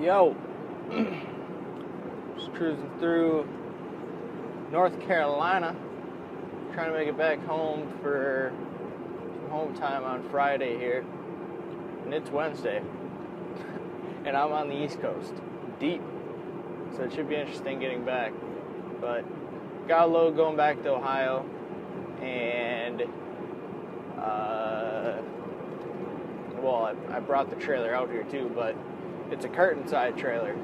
Yo, just cruising through North Carolina, trying to make it back home for some home time on Friday here, and it's Wednesday, and I'm on the East Coast, deep, so it should be interesting getting back, but got a load going back to Ohio, and I brought the trailer out here too, but it's a curtain side trailer.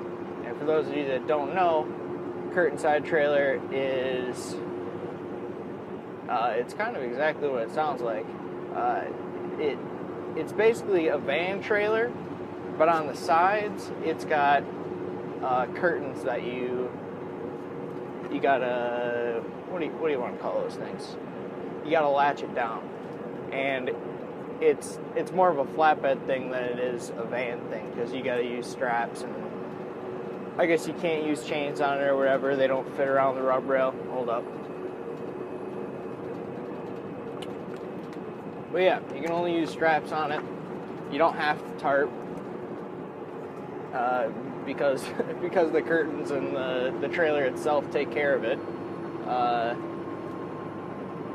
And for those of you that don't know, curtain side trailer is it's kind of exactly what it sounds like. It's basically a van trailer, but on the sides it's got curtains that you gotta what do you want to call those things? You gotta latch it down, and it's more of a flatbed thing than it is a van thing, because you got to use straps, and I guess you can't use chains on it or whatever. They don't fit around the rub rail. Hold up. But yeah, you can only use straps on it. You don't have to tarp because the curtains and the trailer itself take care of it,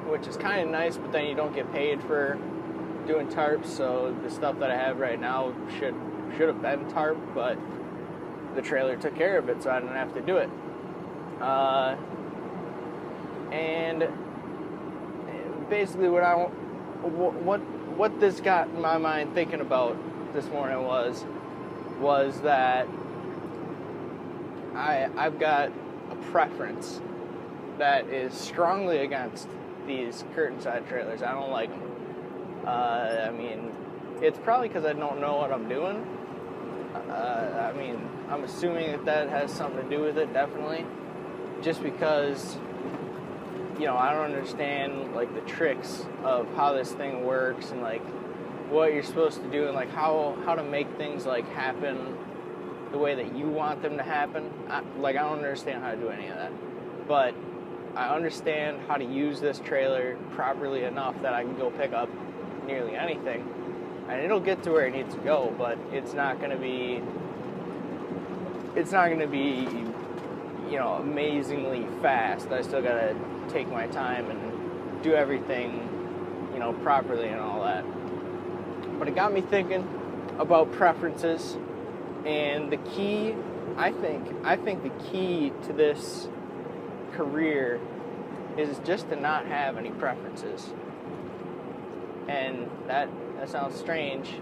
which is kind of nice, but then you don't get paid for doing tarps, so the stuff that I have right now should have been tarp, but the trailer took care of it, so I didn't have to do it. And basically what this got my mind thinking about this morning was that I've got a preference that is strongly against these curtain side trailers. I don't like them. I mean, it's probably because I don't know what I'm doing. I mean, I'm assuming that has something to do with it, definitely. Just because, I don't understand, like, the tricks of how this thing works and, like, what you're supposed to do and, like, how to make things, like, happen the way that you want them to happen. I don't understand how to do any of that. But I understand how to use this trailer properly enough that I can go pick up nearly anything, and it'll get to where it needs to go, but it's not going to be amazingly fast. I still got to take my time and do everything properly and all that. But it got me thinking about preferences, and the key, I think the key to this career is just to not have any preferences. And that sounds strange,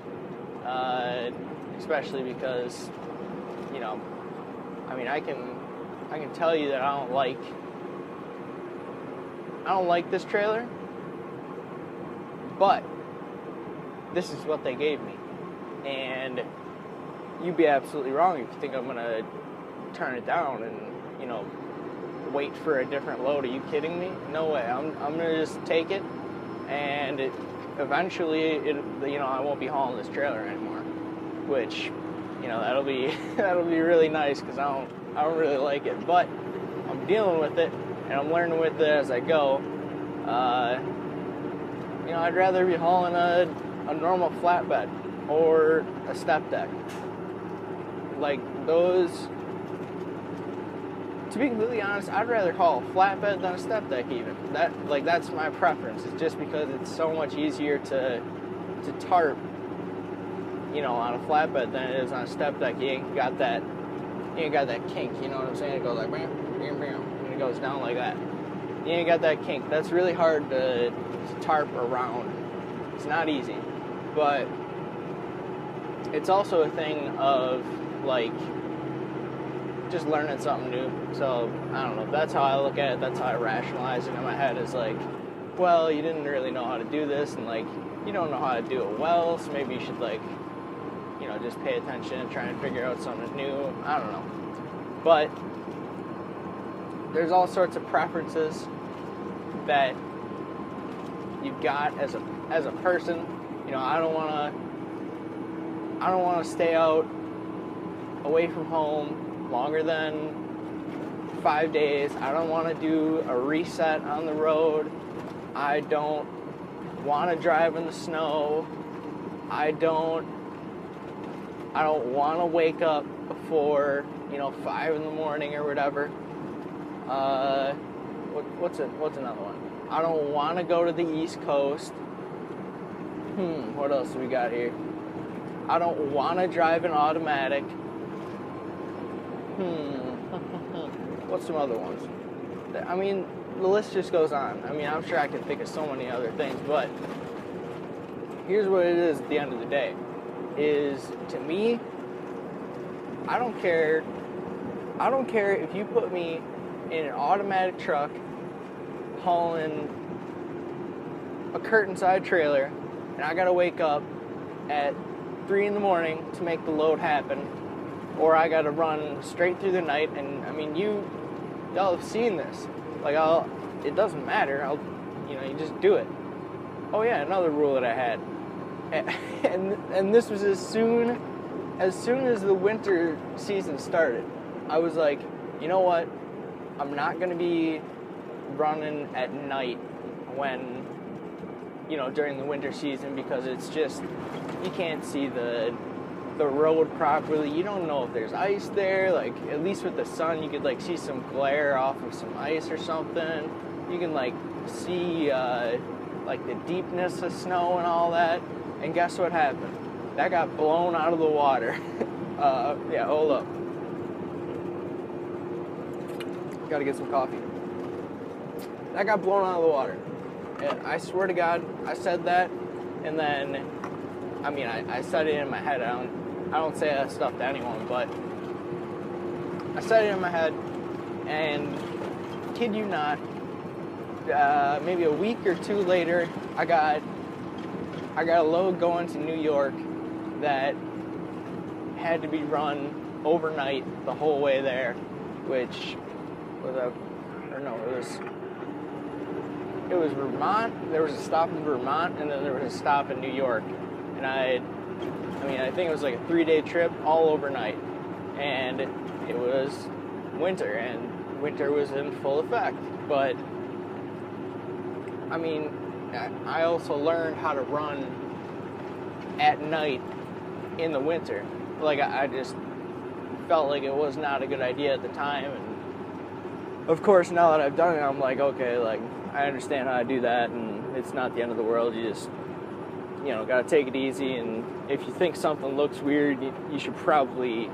especially because, I can tell you that I don't like this trailer, but this is what they gave me, and you'd be absolutely wrong if you think I'm gonna turn it down and wait for a different load. Are you kidding me? No way. I'm gonna just take it, and eventually I won't be hauling this trailer anymore, which that'll be really nice, because I don't really like it, but I'm dealing with it and I'm learning with it as I go. I'd rather be hauling a normal flatbed or a step deck, like those. To be completely honest, I'd rather haul a flatbed than a step deck even. That's my preference. It's just because it's so much easier to tarp, on a flatbed than it is on a step deck. You ain't got that kink, you know what I'm saying? It goes like bam, bam, bam, and it goes down like that. You ain't got that kink. That's really hard to tarp around. It's not easy. But it's also a thing of, like, just learning something new. So, I don't know, that's how I look at it, that's how I rationalize it in my head, is like, well, you didn't really know how to do this, and like, you don't know how to do it well, so maybe you should, like, just pay attention and try and figure out something new. I don't know. But there's all sorts of preferences that you've got as a person. I don't want to stay out away from home longer than 5 days. I don't want to do a reset on the road. I don't want to drive in the snow. I don't want to wake up before, 5 in the morning or whatever. What's another one? I don't want to go to the East Coast. What else do we got here? I don't want to drive an automatic. What's some other ones? I mean, the list just goes on. I mean, I'm sure I can think of so many other things, but here's what it is at the end of the day. Is, to me, I don't care if you put me in an automatic truck hauling a curtain-side trailer and I gotta wake up at 3 in the morning to make the load happen, or I gotta run straight through the night. And I mean, y'all have seen this. Like, it doesn't matter. You just do it. Oh yeah, another rule that I had, and this was as soon as the winter season started. I was like, you know what? I'm not gonna be running at night when, during the winter season, because it's just, you can't see the road properly. You don't know if there's ice there. Like, at least with the sun, you could like see some glare off of some ice or something. You can like see like the deepness of snow and all that. And guess what happened? That got blown out of the water. Yeah, hold up. Gotta get some coffee. That got blown out of the water. And I swear to God, I said that, and then, I mean, I said it in my head. I don't say that stuff to anyone, but I said it in my head, and kid you not, maybe a week or two later, I got a load going to New York that had to be run overnight the whole way there, which was it was Vermont. There was a stop in Vermont, and then there was a stop in New York. And I think it was like a 3-day trip, all overnight. And it was winter, and winter was in full effect. But, I mean, I also learned how to run at night in the winter. Like, I just felt like it was not a good idea at the time. And of course, now that I've done it, I'm like, okay, like, I understand how to do that, and it's not the end of the world. You just, gotta take it easy, and if you think something looks weird, you should probably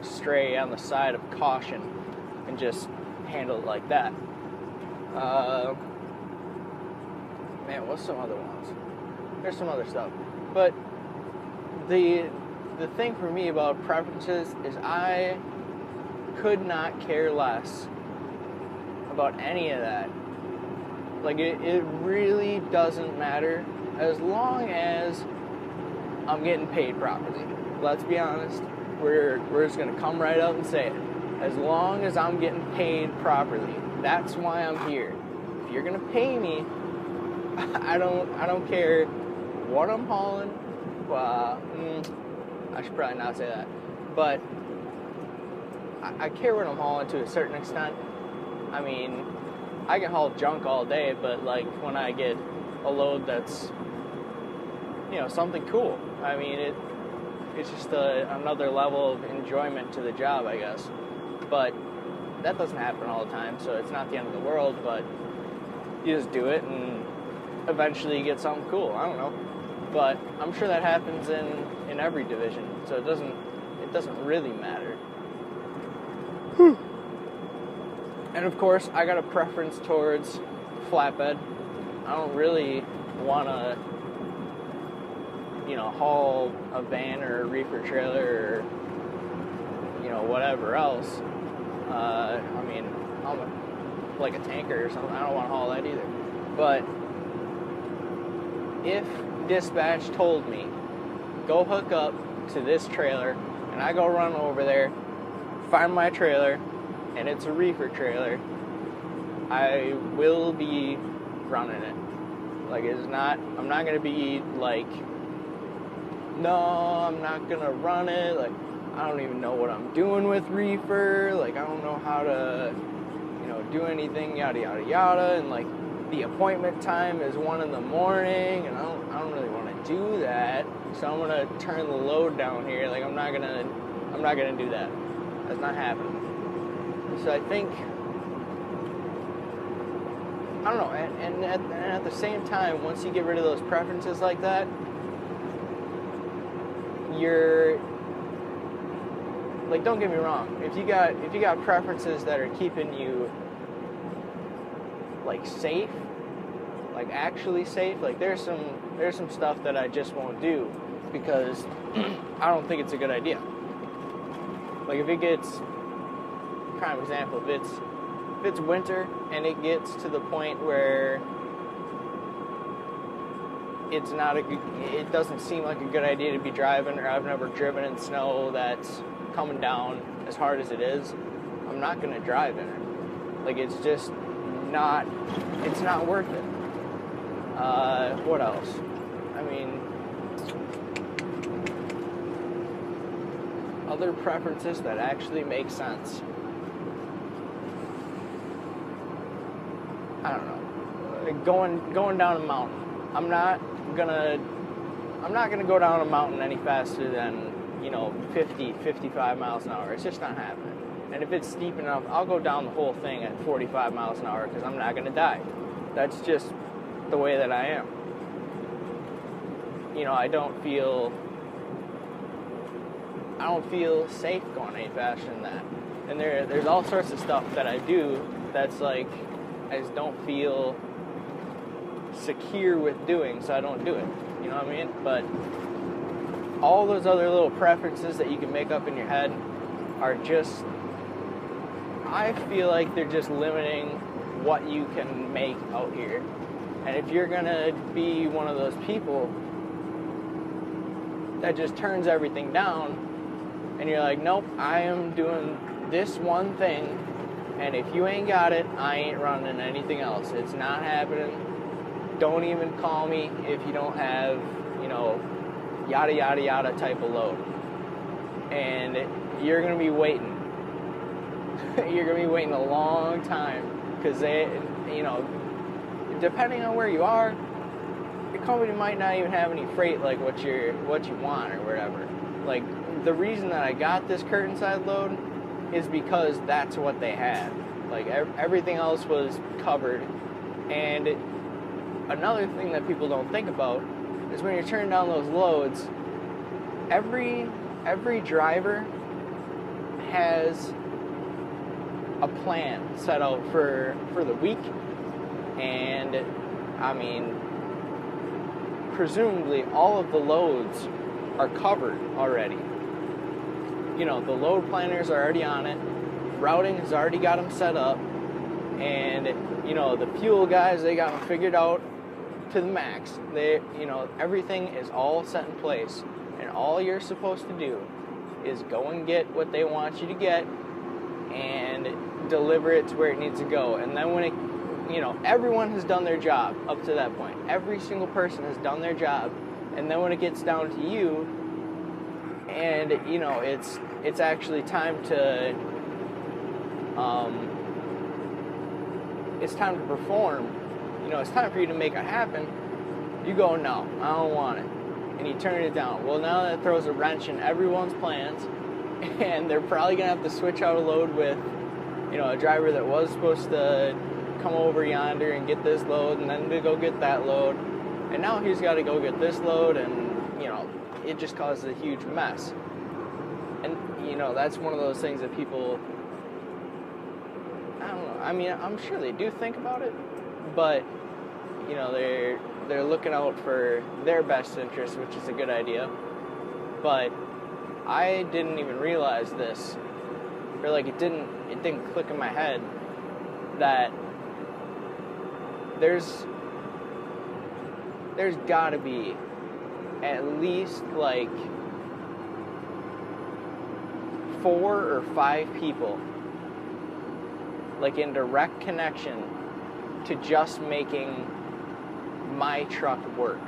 stray on the side of caution and just handle it like that. Man, what's some other ones? There's some other stuff. But the thing for me about preferences is I could not care less about any of that. Like, it really doesn't matter as long as I'm getting paid properly. Let's be honest. We're just going to come right out and say it. As long as I'm getting paid properly. That's why I'm here. If you're going to pay me, I don't care what I'm hauling. I should probably not say that. But I care what I'm hauling to a certain extent. I mean, I can haul junk all day, but like when I get a load that's, something cool, I mean, it's just another level of enjoyment to the job, I guess. But that doesn't happen all the time, so it's not the end of the world, but you just do it and eventually you get something cool. I don't know. But I'm sure that happens in every division, so it doesn't really matter. And of course, I got a preference towards flatbed. I don't really want to, haul a van or a reefer trailer or, whatever else. I mean, like a tanker or something. I don't want to haul that either. But if dispatch told me, go hook up to this trailer, and I go run over there, find my trailer, and it's a reefer trailer, I will be running it. Like, I'm not going to be like, no, I'm not going to run it. Like, I don't even know what I'm doing with reefer. Like, I don't know how to, do anything, yada, yada, yada. And, like, the appointment time is 1 in the morning, and I don't really want to do that. So I'm going to turn the load down here. Like, I'm not going to I'm not going to do that. That's not happening. So I think, I don't know, and at the same time, once you get rid of those preferences like that, you're, like, don't get me wrong, if you got preferences that are keeping you, like, safe, like, actually safe, like, there's some stuff that I just won't do because I don't think it's a good idea. Like, if it gets, prime example, if it's winter and it gets to the point where it doesn't seem like a good idea to be driving, or I've never driven in snow that's coming down as hard as it is, I'm not going to drive in it. Like, it's just not worth it. What else? I mean, other preferences that actually make sense. I don't know. Going down a mountain. I'm not gonna go down a mountain any faster than 50, 55 miles an hour. It's just not happening. And if it's steep enough, I'll go down the whole thing at 45 miles an hour because I'm not gonna die. That's just the way that I am. I don't feel safe going any faster than that. And there's all sorts of stuff that I do that's like, I just don't feel secure with doing, so I don't do it. You know what I mean? But all those other little preferences that you can make up in your head are just, I feel like they're just limiting what you can make out here. And if you're gonna be one of those people that just turns everything down, and you're like, nope, I am doing this one thing, and if you ain't got it, I ain't running anything else. It's not happening. Don't even call me if you don't have, yada, yada, yada type of load. And you're going to be waiting. You're going to be waiting a long time because depending on where you are, your company might not even have any freight like what you want or whatever. Like, the reason that I got this curtain side load is because that's what they had. Like, everything else was covered. And another thing that people don't think about is when you're turning down those loads, every driver has a plan set out for the week. And I mean, presumably all of the loads are covered already. The load planners are already on it. Routing has already got them set up. And, the fuel guys, they got them figured out to the max. Everything is all set in place. And all you're supposed to do is go and get what they want you to get and deliver it to where it needs to go. And then when everyone has done their job up to that point. Every single person has done their job. And then when it gets down to you, and it's actually time to perform, it's time for you to make it happen, you go, no, I don't want it, and you turn it down. Well, now that throws a wrench in everyone's plans, and they're probably gonna have to switch out a load with a driver that was supposed to come over yonder and get this load, and then to go get that load, and now he's got to go get this load, and it just causes a huge mess. And that's one of those things that people, I don't know, I mean, I'm sure they do think about it, but they're looking out for their best interest, which is a good idea. But I didn't even realize this, or like it didn't click in my head that there's got to be at least like 4 or 5 people like in direct connection to just making my truck work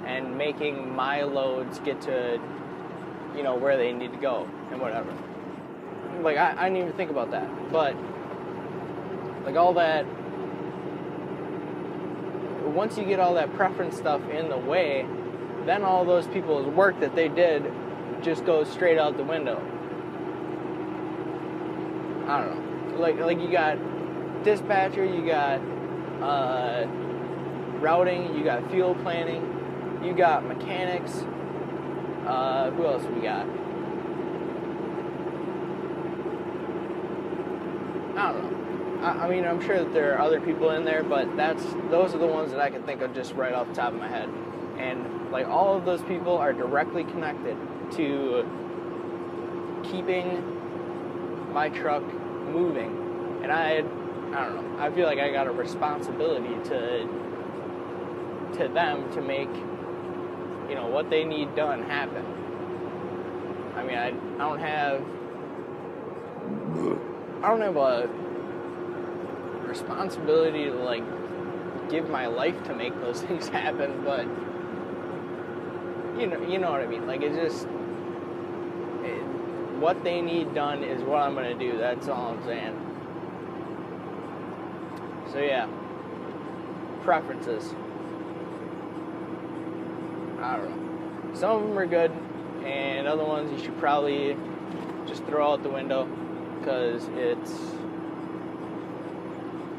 and making my loads get to where they need to go and whatever. Like I didn't even think about that, but like all that, once you get all that preference stuff in the way, then all those people's work that they did just goes straight out the window. I don't know. Like you got dispatcher, you got routing, you got fuel planning, you got mechanics. Who else we got? I don't know. I mean, I'm sure that there are other people in there, but those are the ones that I can think of just right off the top of my head. And like all of those people are directly connected to keeping my truck moving. And I don't know. I feel like I got a responsibility to them to make, you know, what they need done happen. I mean, I don't have a responsibility to like give my life to make those things happen, but you know what I mean. Like, it's just what they need done is what I'm gonna do. That's all I'm saying. So yeah, preferences. I don't know. Some of them are good, and other ones you should probably just throw out the window because it's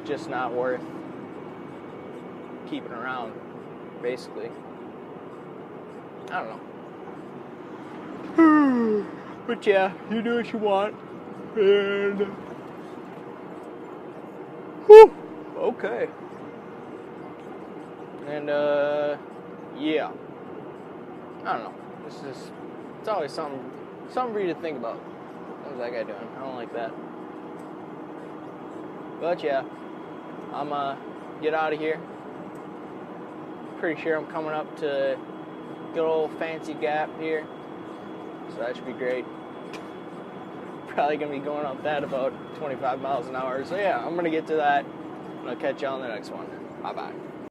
just not worth keeping around, basically. I don't know. But yeah, you do what you want. And whew, okay. And yeah. I don't know. It's always something for you to think about. What was that guy doing? I don't like that. But yeah, I'm get out of here. Pretty sure I'm coming up to good old Fancy Gap here, so that should be great. Probably gonna be going up that about 25 miles an hour. So yeah, I'm gonna get to that. I'll catch you on the next one. Bye bye.